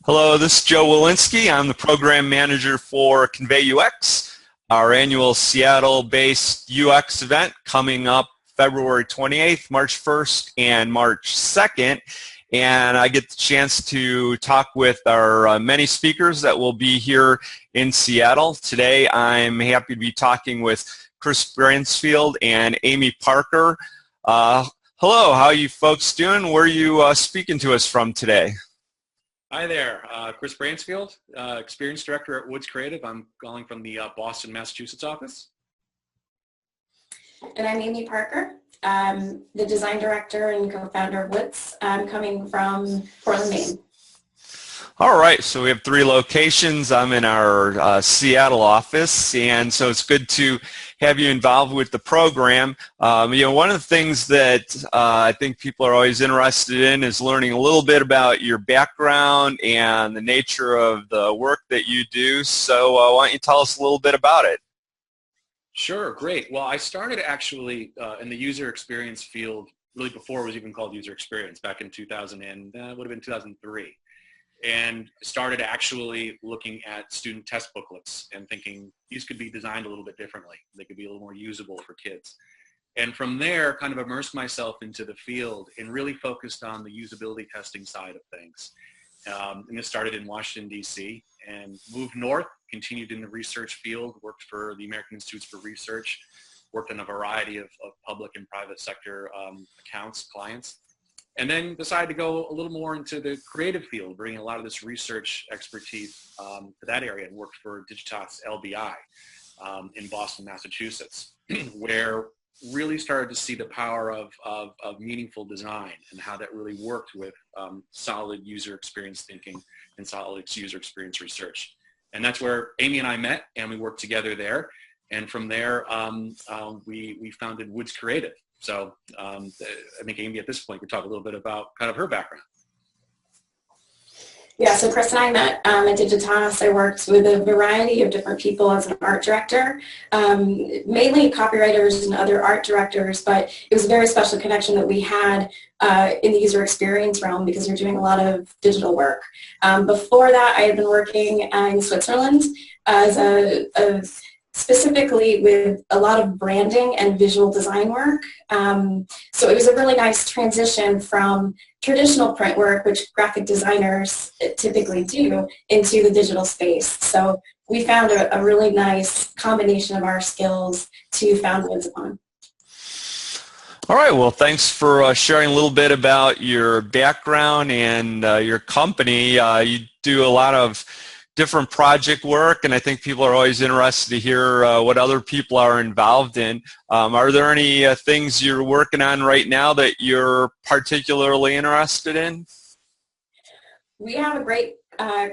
Hello, this is Joe Welinske. I'm the program manager for ConveyUX, our annual Seattle-based UX event coming up February 28th, March 1st, and March 2nd. And I get the chance to talk with our many speakers that will be here in Seattle. Today I'm happy to be talking with Chris Bransfield and Amy Parker. Hello, how are you folks doing? Where are you speaking to us from today? Hi there, Chris Bransfield, Experience Director at Woods Creative. I'm calling from the Boston, Massachusetts office. And I'm Amy Parker, the Design Director and co-founder of Woods. I'm coming from Portland, Maine. All right, so we have three locations. I'm in our Seattle office, and so it's good to have you involved with the program. One of the things that I think people are always interested in is learning a little bit about your background and the nature of the work that you do. So why don't you tell us a little bit about it? Sure, great. Well, I started actually in the user experience field really before it was even called user experience, back in 2000 and would have been 2003. And started actually looking at student test booklets and thinking these could be designed a little bit differently. They could be a little more usable for kids. And from there, kind of immersed myself into the field and really focused on the usability testing side of things. And it started in Washington, D.C. and moved north, continued in the research field, worked for the American Institutes for Research, worked on a variety of public and private sector accounts, clients. And then decided to go a little more into the creative field, bringing a lot of this research expertise to that area, and worked for Digitas LBI in Boston, Massachusetts, where really started to see the power of meaningful design and how that really worked with solid user experience thinking and solid user experience research. And that's where Amy and I met, and we worked together there. And from there, we founded Woods Creative. So I think Amy at this point could talk a little bit about kind of her background. Yeah, so Chris and I met at Digitas. I worked with a variety of different people as an art director, mainly copywriters and other art directors, but it was a very special connection that we had in the user experience realm because you're doing a lot of digital work. Before that, I had been working in Switzerland as specifically with a lot of branding and visual design work. So it was a really nice transition from traditional print work, which graphic designers typically do, into the digital space. So we found a really nice combination of our skills to found Woods upon. All right, well, thanks for sharing a little bit about your background and your company. You do a lot of different project work, and I think people are always interested to hear what other people are involved in. Are there any things you're working on right now that you're particularly interested in? We have a great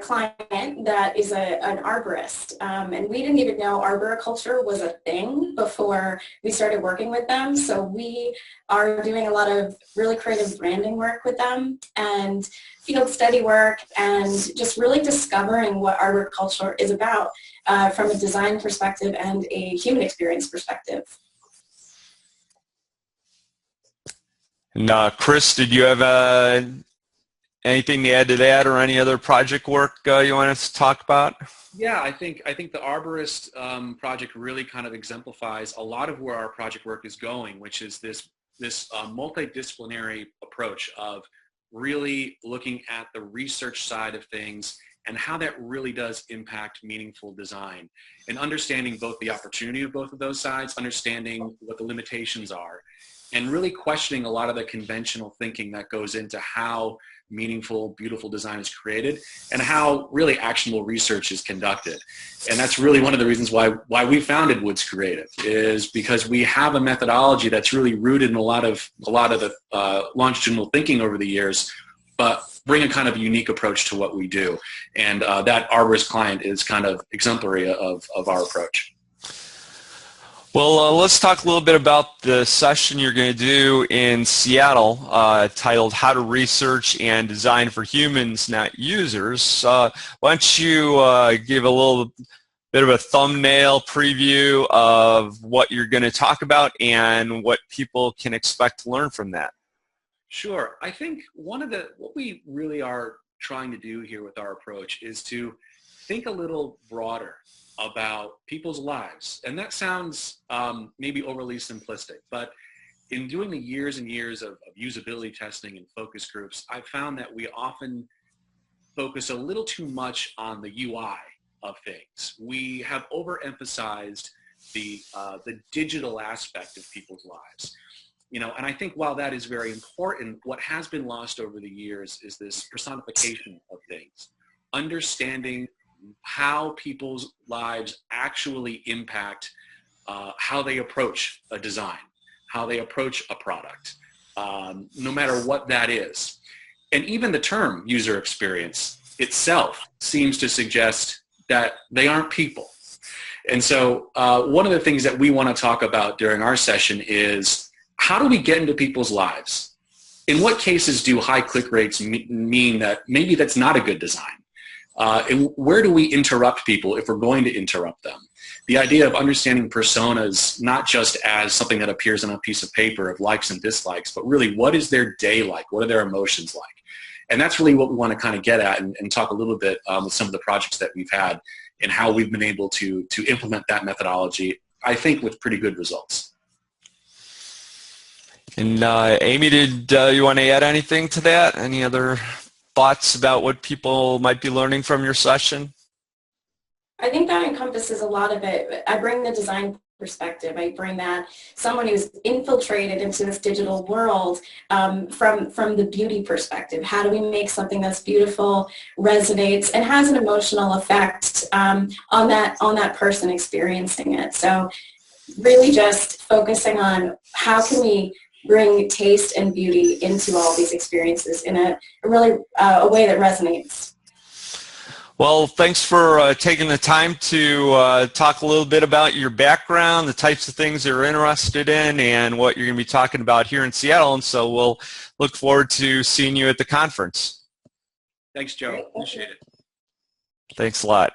client that is an arborist, and we didn't even know arboriculture was a thing before we started working with them. So we are doing a lot of really creative branding work with them and field study work and just really discovering what arboriculture is about from a design perspective and a human experience perspective. And Chris, did you have anything to add to that, or any other project work you want us to talk about? Yeah, I think the Arborist project really kind of exemplifies a lot of where our project work is going, which is this multidisciplinary approach of really looking at the research side of things and how that really does impact meaningful design, and understanding both the opportunity of both of those sides, understanding what the limitations are, and really questioning a lot of the conventional thinking that goes into how meaningful, beautiful design is created and how really actionable research is conducted. And that's really one of the reasons why we founded Woods Creative, is because we have a methodology that's really rooted in a lot of the longitudinal thinking over the years, but bring a kind of unique approach to what we do. And that arborist client is kind of exemplary of our approach. Well, let's talk a little bit about the session you're going to do in Seattle titled How to Research and Design for Humans, Not Users. Why don't you give a little bit of a thumbnail preview of what you're going to talk about and what people can expect to learn from that? Sure. I think what we really are trying to do here with our approach is to think a little broader about people's lives. And that sounds maybe overly simplistic, but in doing the years and years of usability testing and focus groups, I've found that we often focus a little too much on the UI of things. We have overemphasized the digital aspect of people's lives. You know, and I think while that is very important, what has been lost over the years is this personification of things, understanding how people's lives actually impact how they approach a design, how they approach a product, no matter what that is. And even the term user experience itself seems to suggest that they aren't people. And so one of the things that we want to talk about during our session is, how do we get into people's lives? In what cases do high click rates mean that maybe that's not a good design? And where do we interrupt people if we're going to interrupt them? The idea of understanding personas not just as something that appears on a piece of paper of likes and dislikes, but really what is their day like? What are their emotions like? And that's really what we want to kind of get at and talk a little bit with some of the projects that we've had and how we've been able to implement that methodology, I think, with pretty good results. And Amy, did you want to add anything to that? Any other thoughts about what people might be learning from your session? I think that encompasses a lot of it. I bring the design perspective. I bring that someone who's infiltrated into this digital world from the beauty perspective. How do we make something that's beautiful, resonates, and has an emotional effect on that person experiencing it? So really just focusing on how can we bring taste and beauty into all these experiences in a really a way that resonates. Well, thanks for taking the time to talk a little bit about your background, the types of things you're interested in, and what you're going to be talking about here in Seattle. And so we'll look forward to seeing you at the conference. Thanks, Joe. Appreciate it. Thanks a lot.